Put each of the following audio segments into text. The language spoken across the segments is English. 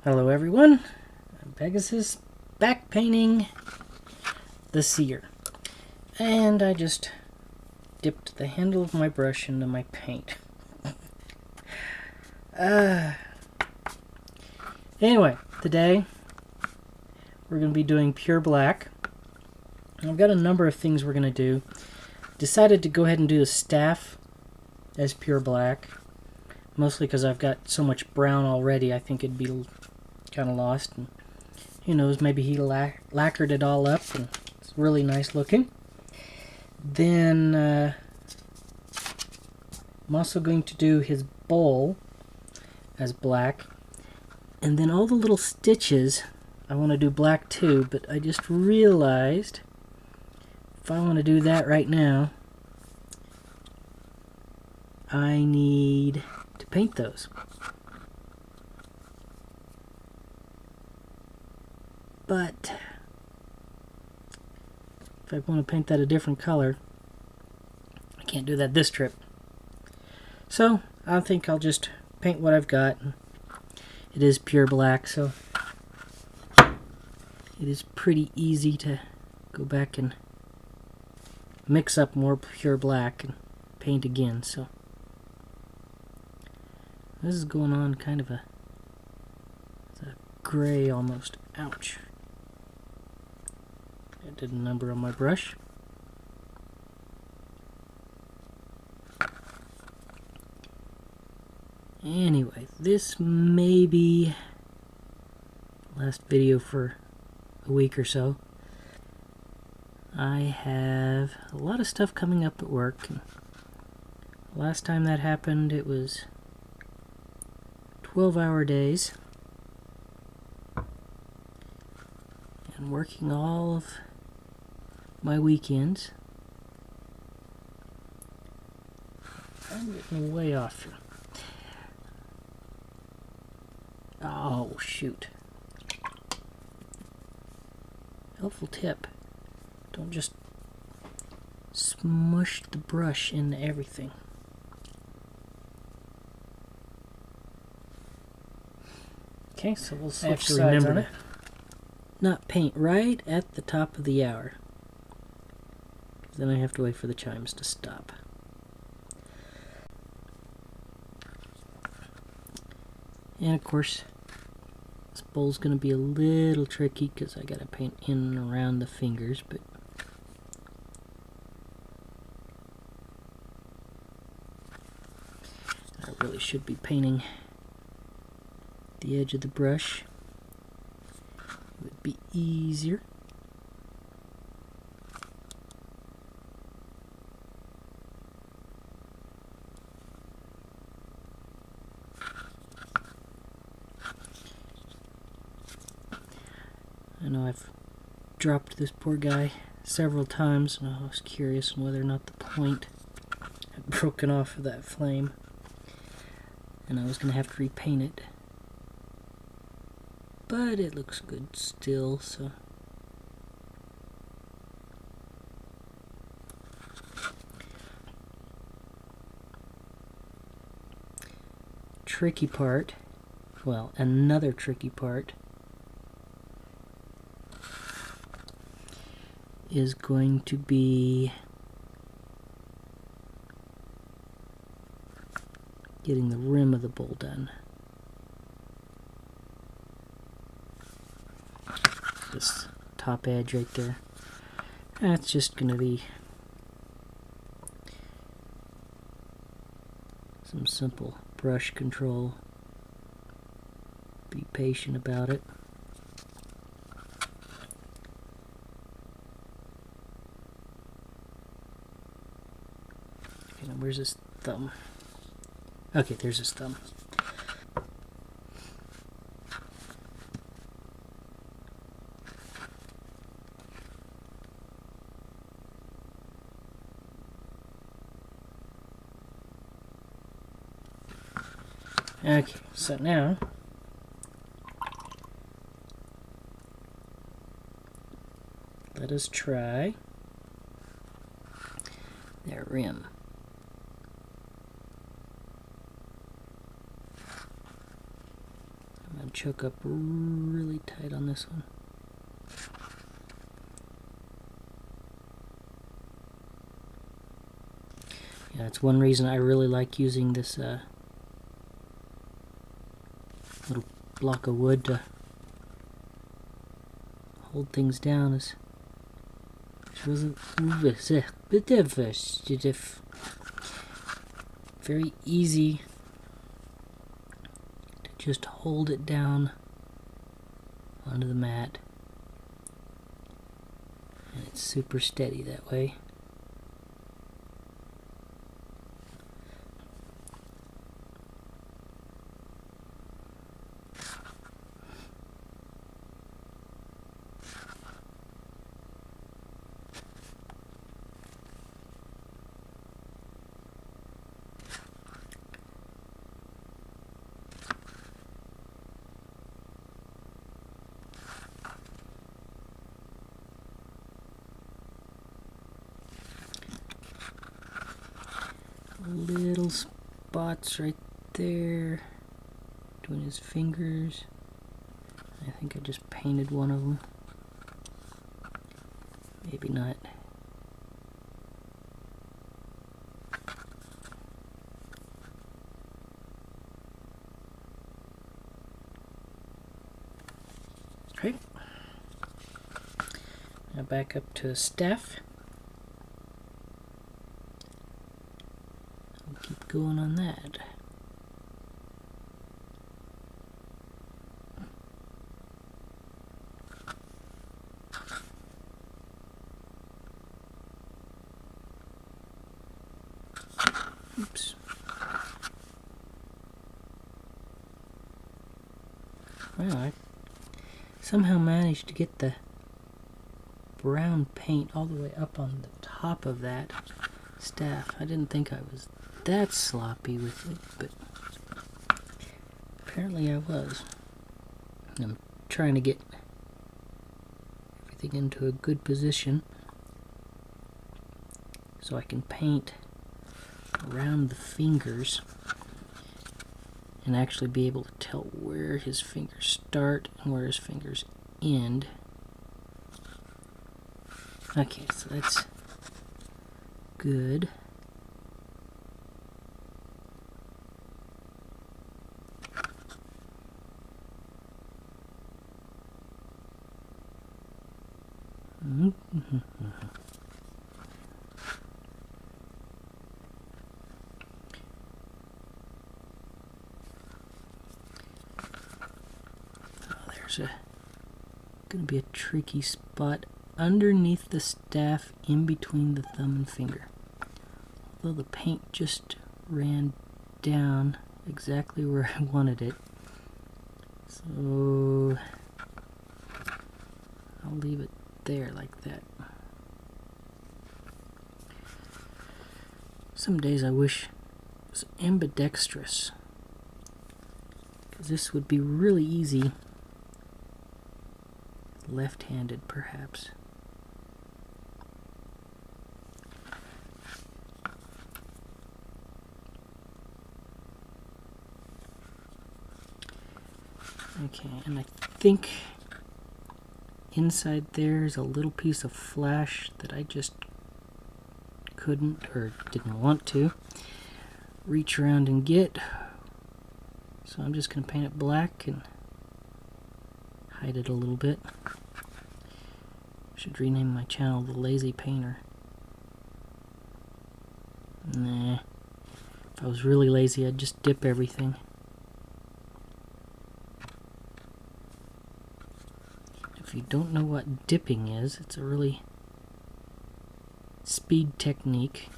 Hello everyone, I'm Pegazus, back painting the Seer. And I just dipped the handle of my brush into my paint. Anyway, today we're going to be doing pure black. And I've got a number of things we're going to do. Decided to go ahead and do the staff as pure black. Mostly because I've got so much brown already, I think it'd be kind of lost. And who knows, maybe he lacquered it all up and it's really nice looking. Then I'm also going to do his bowl as black. And then all the little stitches I want to do black too, but I just realized if I want to do that right now, I need to paint those. But if I want to paint that a different color, I can't do that this trip. So I think I'll just paint what I've got. It is pure black, so it is pretty easy to go back and mix up more pure black and paint again. So this is going on kind of a gray almost. Ouch. I did a number on my brush. Anyway, this may be the last video for a week or so. I have a lot of stuff coming up at work. Last time that happened, it was 12-hour days. And working all of my weekends. I'm getting way off here. Oh, shoot. Helpful tip. Don't just smush the brush into everything. Okay, so we'll switch sides remember on it. Not paint right at the top of the hour. Then I have to wait for the chimes to stop. And of course, this bowl's going to be a little tricky because I got to paint in and around the fingers, but I really should be painting the edge of the brush. It would be easier. I know I've dropped this poor guy several times, and I was curious on whether or not the point had broken off of that flame, and I was going to have to repaint it. But it looks good still, so tricky part, well, another tricky part is going to be getting the rim of the bowl done. This top edge right there. That's just going to be some simple brush control. Be patient about it. Okay, now where's his thumb? Okay, there's his thumb. Okay, so now let us try their rim. choke up really tight on this one. Yeah, that's one reason I really like using this little block of wood to hold things down. Is very easy to just hold it down onto the mat, and it's super steady that way. Little spots right there between his fingers. I think I just painted one of them. Maybe not. Okay. Now back up to staff. Keep going on that. Oops. Well, I somehow managed to get the brown paint all the way up on the top of that staff. I didn't think I was that sloppy with it, but apparently I was. I'm trying to get everything into a good position so I can paint around the fingers and actually be able to tell where his fingers start and where his fingers end. Okay, so that's good. There's gonna be a tricky spot underneath the staff in between the thumb and finger. Although the paint just ran down exactly where I wanted it. So I'll leave it there like that. Some days I wish it was ambidextrous, because this would be really easy left-handed perhaps. Okay, and I think inside there's a little piece of flash that I just couldn't or didn't want to reach around and get. So I'm just going to paint it black and hide it a little bit. Should rename my channel The Lazy Painter. Nah. If I was really lazy, I'd just dip everything. If you don't know what dipping is, it's a really speed technique.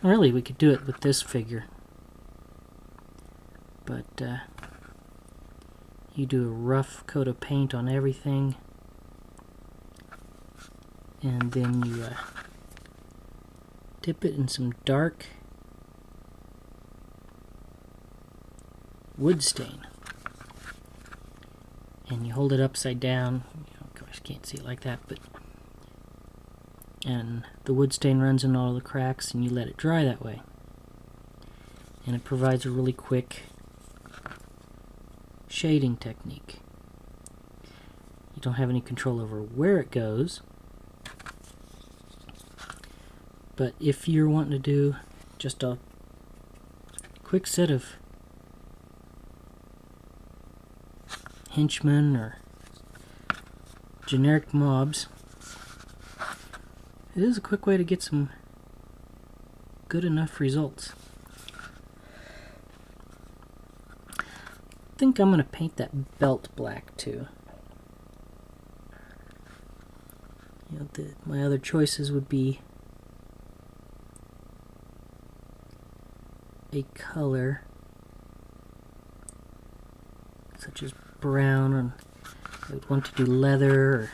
Really, we could do it with this figure. But you do a rough coat of paint on everything, and then you dip it in some dark wood stain, and you hold it upside down. Of course, you can't see it like that, but and the wood stain runs in all the cracks, and you let it dry that way, and it provides a really quick shading technique. You don't have any control over where it goes, but if you're wanting to do just a quick set of henchmen or generic mobs, it is a quick way to get some good enough results. I think I'm going to paint that belt black too. You know, my other choices would be a color such as brown, or I would want to do leather, or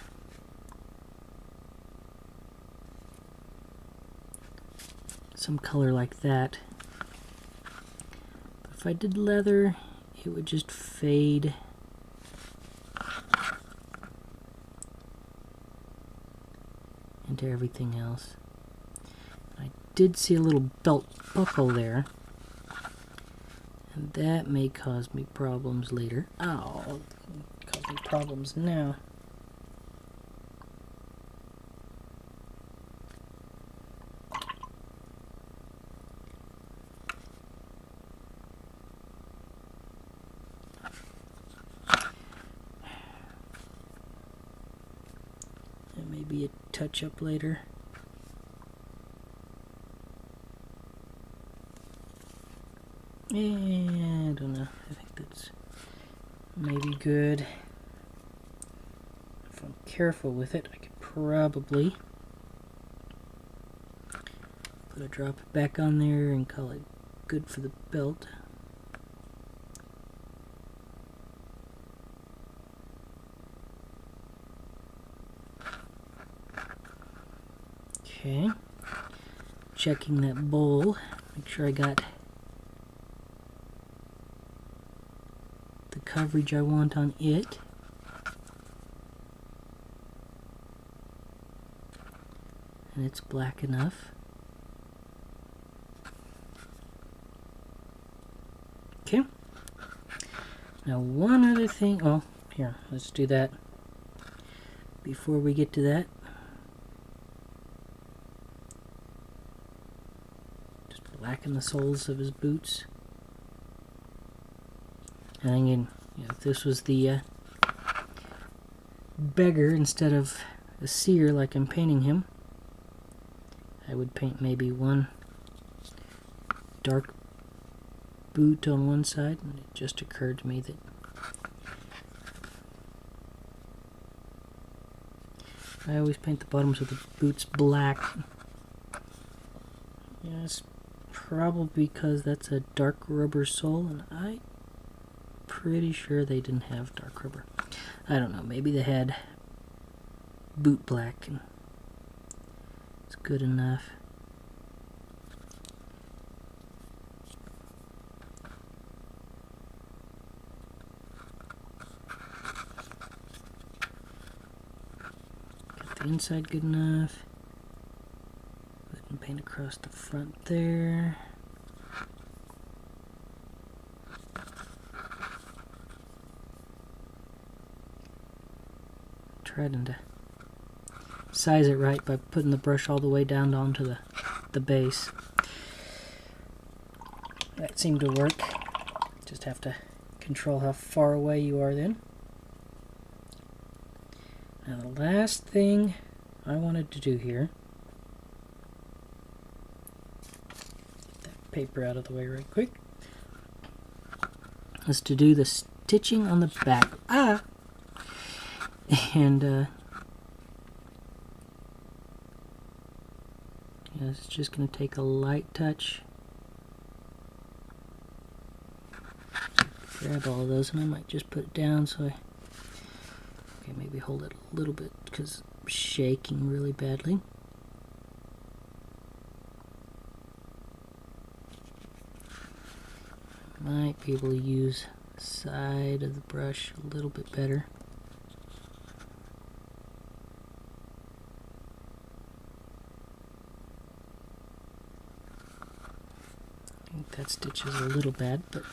some color like that. But if I did leather, it would just fade into everything else. I did see a little belt buckle there, and that may cause me problems later. Oh, cause me problems now. That may be a touch-up later. I don't know. I think that's maybe good. If I'm careful with it, I could probably put a drop back on there and call it good for the belt. Okay. Checking that bowl. Make sure I got the coverage I want on it. And it's black enough. Okay. Now one other thing, oh, here, let's do that. Before we get to that, just blacken the soles of his boots. And again, you know, if this was the Beggar instead of a Seer like I'm painting him, I would paint maybe one dark boot on one side, and it just occurred to me that I always paint the bottoms of the boots black. Yes, probably because that's a dark rubber sole, and I'm pretty sure they didn't have dark rubber. I don't know, maybe they had boot black and it's good enough. Got the inside good enough. Go ahead and paint across the front there. Trying to size it right by putting the brush all the way down onto the base. That seemed to work. Just have to control how far away you are then. Now the last thing I wanted to do here, get that paper out of the way right quick, is to do the stitching on the back. And yeah, it's just going to take a light touch. Grab all of those, and I might just put it down so okay, maybe hold it a little bit because I'm shaking really badly. Might be able to use the side of the brush a little bit better. I think that stitch is a little bad, but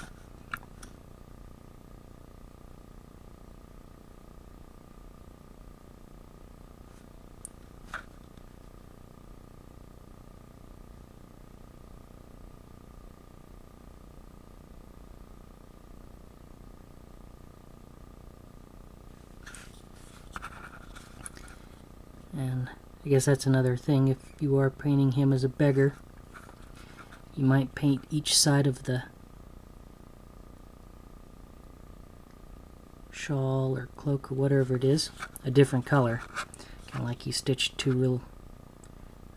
And I guess that's another thing. If you are painting him as a beggar, you might paint each side of the shawl or cloak or whatever it is a different color. Kind of like you stitched two real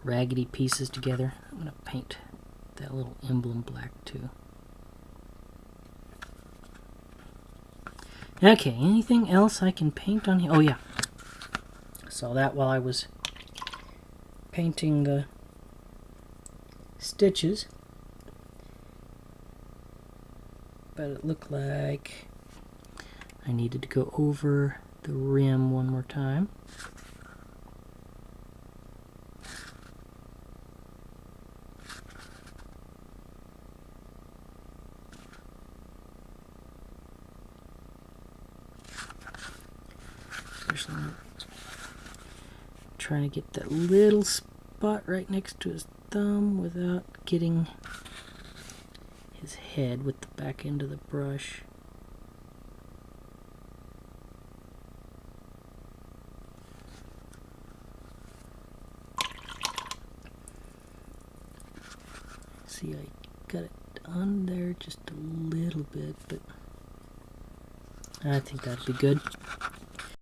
raggedy pieces together. I'm going to paint that little emblem black too. Okay, anything else I can paint on here? Oh yeah, saw that while I was painting the stitches, but it looked like I needed to go over the rim one more time. Especially trying to get that little spot right next to his thumb without getting his head with the back end of the brush. See, I got it on there just a little bit, but I think that'd be good.